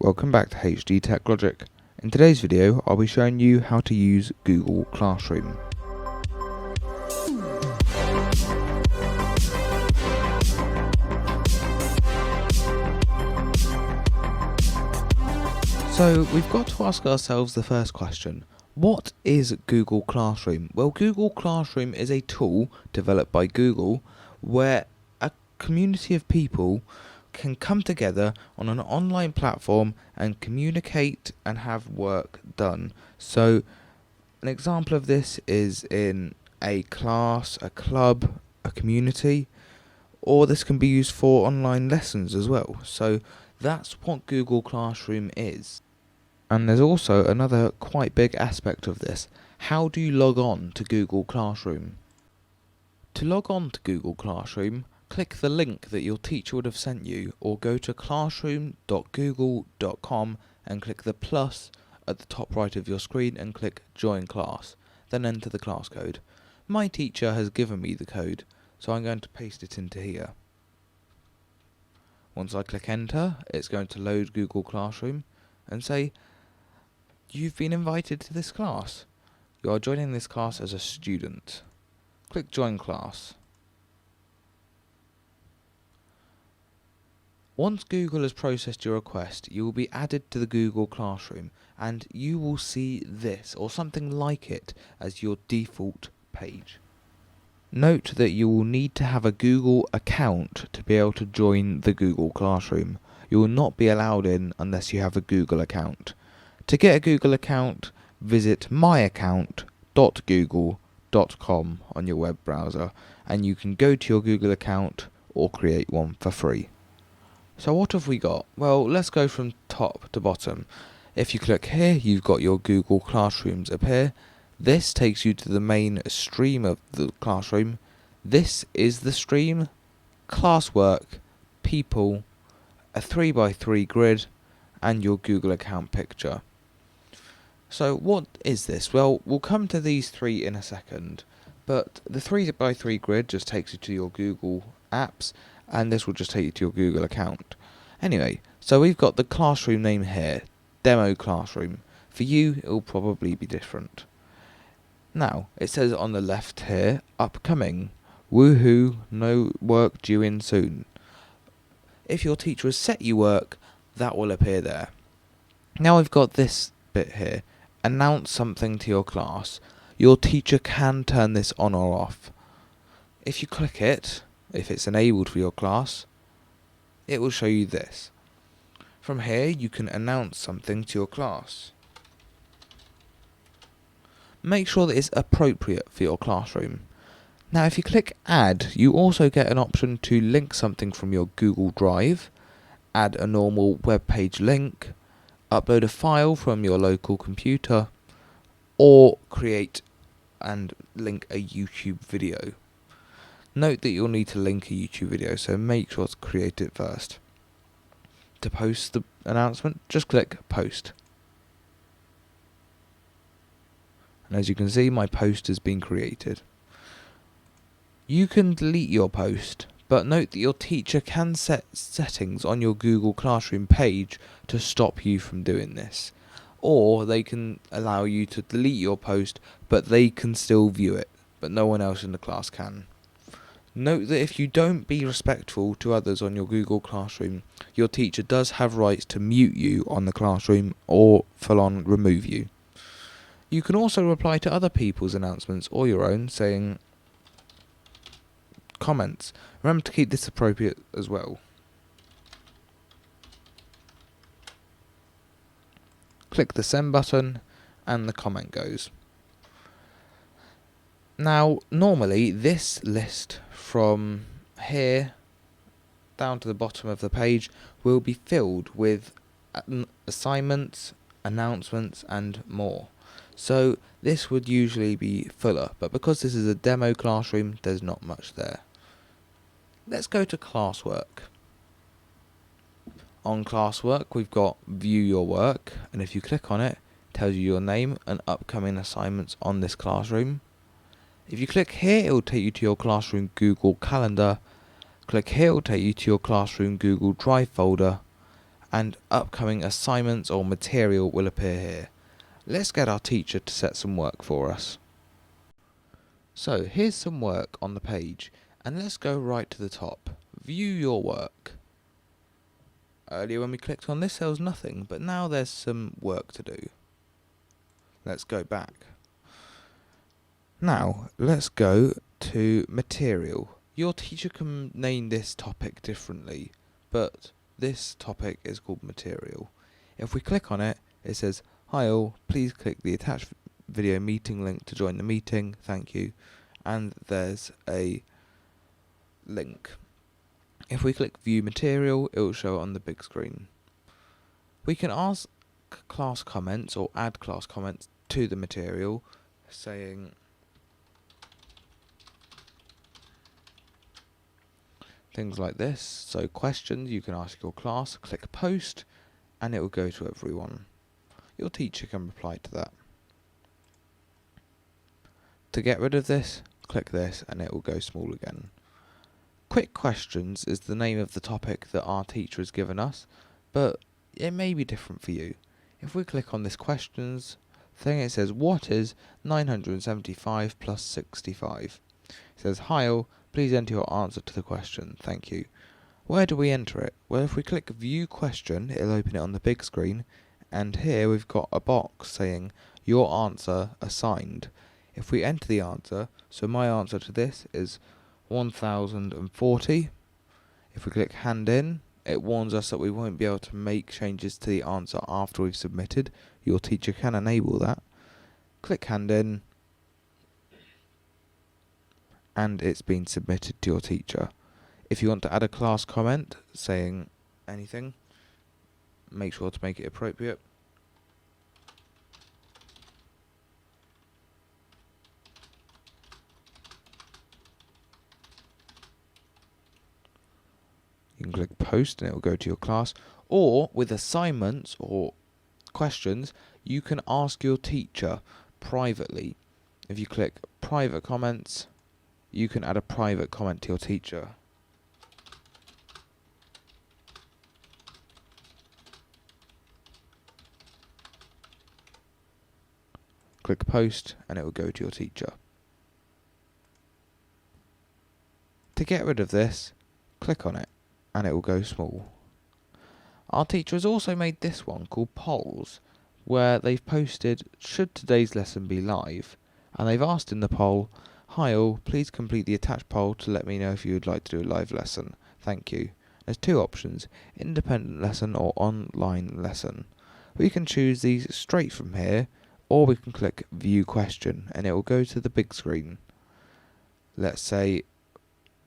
Welcome back to HDTechLogic. In today's video, I'll be showing you how to use Google Classroom. So we've got to ask ourselves the first question. What is Google Classroom? Well, Google Classroom is a tool developed by Google where a community of people can come together on an online platform and communicate and have work done. So an example of this is in a class, a club, a community, or this can be used for online lessons as well. So that's what Google Classroom is. And there's also another quite big aspect of this. How do you log on to Google Classroom? To log on to Google Classroom, click the link that your teacher would have sent you, or go to classroom.google.com and click the plus at the top right of your screen and click Join Class. Then enter the class code. My teacher has given me the code, so I'm going to paste it into here. Once I click Enter, it's going to load Google Classroom and say, "You've been invited to this class. You are joining this class as a student." Click Join Class. Once Google has processed your request, you will be added to the Google Classroom and you will see this or something like it as your default page. Note that you will need to have a Google account to be able to join the Google Classroom. You will not be allowed in unless you have a Google account. To get a Google account, visit myaccount.google.com on your web browser and you can go to your Google account or create one for free. So what have we got? Well, let's go from top to bottom. If you click here, you've got your Google Classrooms appear. This takes you to the main stream of the classroom. This is the stream, Classwork, people, a 3x3 grid, and your Google account picture. So what is this? Well, we'll come to these three in a second, but the 3x3 grid just takes you to your Google apps, and this will just take you to your Google account. Anyway, so we've got the classroom name here, Demo Classroom. For you, it will probably be different. Now, it says on the left here, upcoming, woohoo, no work due in soon. If your teacher has set you work, that will appear there. Now we've got this bit here, announce something to your class. Your teacher can turn this on or off. If you click it, if it's enabled for your class, it will show you this. From here you can announce something to your class. Make sure that it's appropriate for your classroom. Now if you click add, you also get an option to link something from your Google Drive, add a normal web page link, upload a file from your local computer, or create and link a YouTube video. Note that you'll need to link a YouTube video, so make sure to create it first. To post the announcement, just click Post. And as you can see, my post has been created. You can delete your post, but note that your teacher can set settings on your Google Classroom page to stop you from doing this. Or they can allow you to delete your post, but they can still view it, but no one else in the class can. Note that if you don't be respectful to others on your Google Classroom, your teacher does have rights to mute you on the classroom or full on remove you. You can also reply to other people's announcements or your own, saying comments. Remember to keep this appropriate as well. Click the send button and the comment goes. Now, normally this list from here down to the bottom of the page will be filled with assignments, announcements and more. So this would usually be fuller, but because this is a demo classroom, there's not much there. Let's go to Classwork. On Classwork, we've got View Your Work, and if you click on it, it tells you your name and upcoming assignments on this classroom. If you click here, it will take you to your Classroom Google Calendar. Click here, it will take you to your Classroom Google Drive folder. and upcoming assignments or material will appear here. Let's get our teacher to set some work for us. So here's some work on the page, and let's go right to the top. View your work. Earlier when we clicked on this there was nothing, but now there's some work to do. Let's go back. Now let's go to material. Your teacher can name this topic differently, but this topic is called material. If we click on it, it says, "Hi all, please click the attached video meeting link to join the meeting, thank you," and there's a link. If we click view material, it will show on the big screen. We can ask class comments or add class comments to the material, saying things like this. So questions you can ask your class, click post, and it will go to everyone. Your teacher can reply to that. To get rid of this, click this and it will go small again. Quick questions is the name of the topic that our teacher has given us, but it may be different for you. If we click on this questions thing, it says, "What is 975 plus 65? It says, "Hi all, please enter your answer to the question, thank you." Where do we enter it? Well, if we click view question, it'll open it on the big screen, and here we've got a box saying your answer assigned. If we enter the answer, so my answer to this is 1040. If we click hand in, it warns us that we won't be able to make changes to the answer after we've submitted. Your teacher can enable that. Click hand in, and it's been submitted to your teacher. If you want to add a class comment saying anything, make sure to make it appropriate. You can click post and it will go to your class. Or with assignments or questions, you can ask your teacher privately. If you click private comments, you can add a private comment to your teacher. Click post and it will go to your teacher. To get rid of this, click on it and it will go small. Our teacher has also made this one called polls, where they've posted, "Should today's lesson be live?" And they've asked in the poll, "Hi all, please complete the attached poll to let me know if you would like to do a live lesson. Thank you." There's two options, independent lesson or online lesson. We can choose these straight from here, or we can click view question and it will go to the big screen. Let's say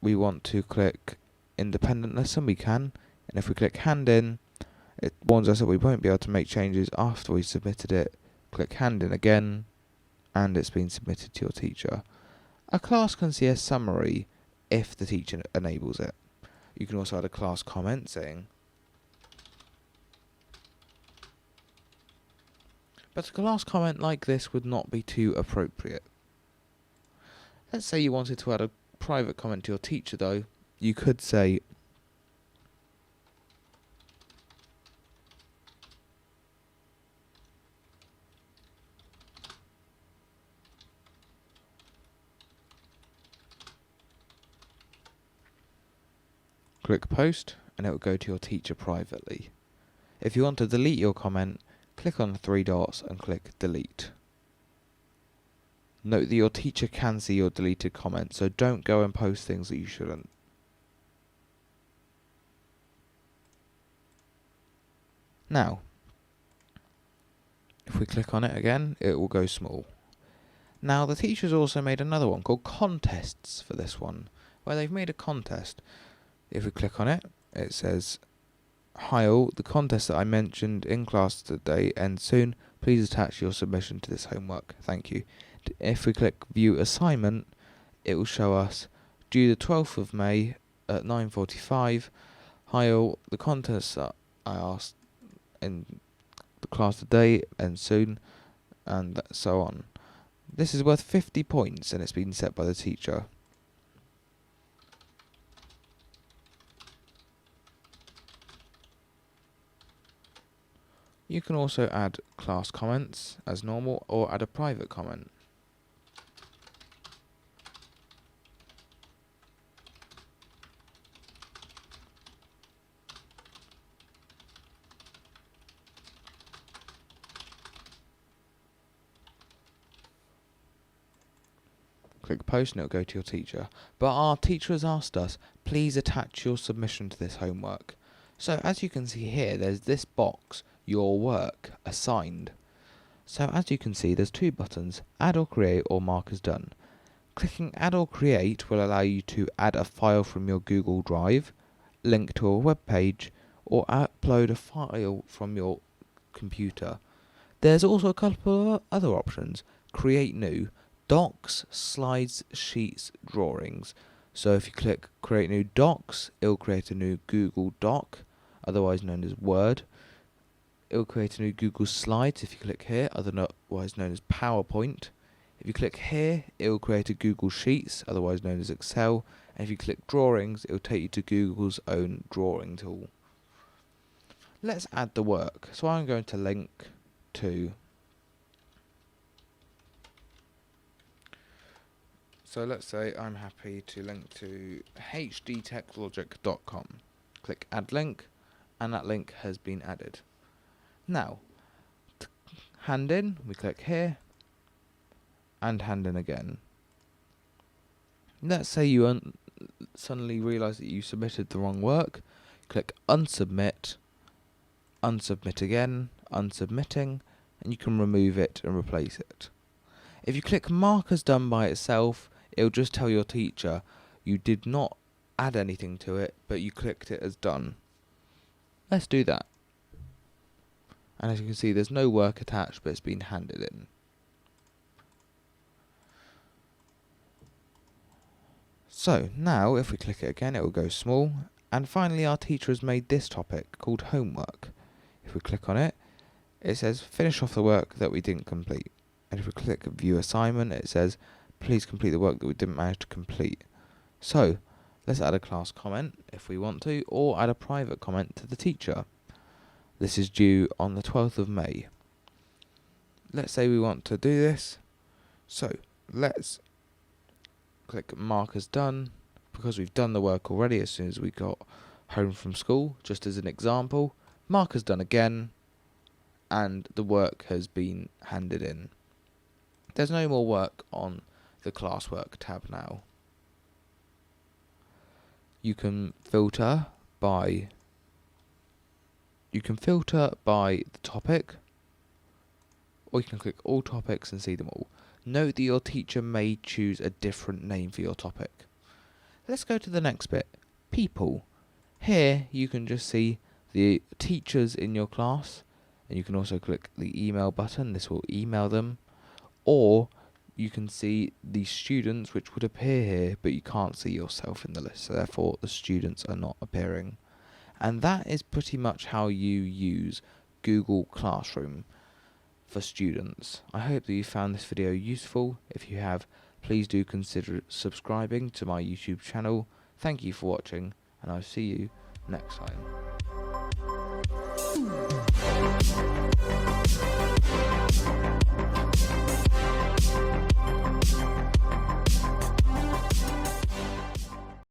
we want to click independent lesson, we can, and if we click hand in, it warns us that we won't be able to make changes after we've submitted it. Click hand in again, and it's been submitted to your teacher. A class can see a summary if the teacher enables it. You can also add a class comment saying, but a class comment like this would not be too appropriate. Let's say you wanted to add a private comment to your teacher though. You could say, click post and it will go to your teacher privately. If you want to delete your comment, click on the three dots and click delete. Note that your teacher can see your deleted comment, so don't go and post things that you shouldn't. Now, if we click on it again, it will go small. Now, the teacher's also made another one called contests for this one, where they've made a contest. If we click on it, it says, "Hi all, the contest that I mentioned in class today ends soon. Please attach your submission to this homework. Thank you." If we click view assignment, it will show us due the 12th of May at 9:45. "Hi all, the contest that I asked in the class today ends soon," and so on. This is worth 50 points and it's been set by the teacher. You can also add class comments as normal or add a private comment. Click post and it'll go to your teacher. But our teacher has asked us, please attach your submission to this homework. So as you can see here, there's this box, your work, assigned. So as you can see, there's two buttons, add or create or mark as done. Clicking add or create will allow you to add a file from your Google Drive, link to a web page, or upload a file from your computer. There's also a couple of other options. Create new, docs, slides, sheets, drawings. So if you click create new docs, it'll create a new Google Doc, otherwise known as Word. It'll create a new Google Slides if you click here, otherwise known as PowerPoint. If you click here, it'll create a Google Sheets, otherwise known as Excel. And if you click drawings, it'll take you to Google's own drawing tool. Let's add the work. So I'm going to link to, so let's say I'm happy to link to HDTechLogic.com. Click add link, and that link has been added. Now, hand in, we click here, and hand in again. Let's say you suddenly realise that you submitted the wrong work. Click unsubmit, unsubmit again, unsubmitting, and you can remove it and replace it. If you click mark as done by itself, it'll just tell your teacher you did not add anything to it, but you clicked it as done. Let's do that. And as you can see, there's no work attached, but it's been handed in. So now if we click it again, it will go small. And finally our teacher has made this topic called homework. If we click on it, it says finish off the work that we didn't complete. And if we click view assignment, it says please complete the work that we didn't manage to complete. So let's add a class comment if we want to, or add a private comment to the teacher. This is due on the 12th of May. Let's say we want to do this. So let's click mark as done, because we've done the work already as soon as we got home from school. Just as an example, mark as done again, and the work has been handed in. There's no more work on the Classwork tab now. You can filter by the topic, or you can click all topics and see them all. Note that your teacher may choose a different name for your topic. Let's go to the next bit, people. Here you can just see the teachers in your class, and you can also click the email button. This will email them, or you can see the students, which would appear here, but you can't see yourself in the list, so therefore the students are not appearing. And that is pretty much how you use Google Classroom for students. I hope that you found this video useful. If you have, please do consider subscribing to my YouTube channel. Thank you for watching, and I'll see you next time.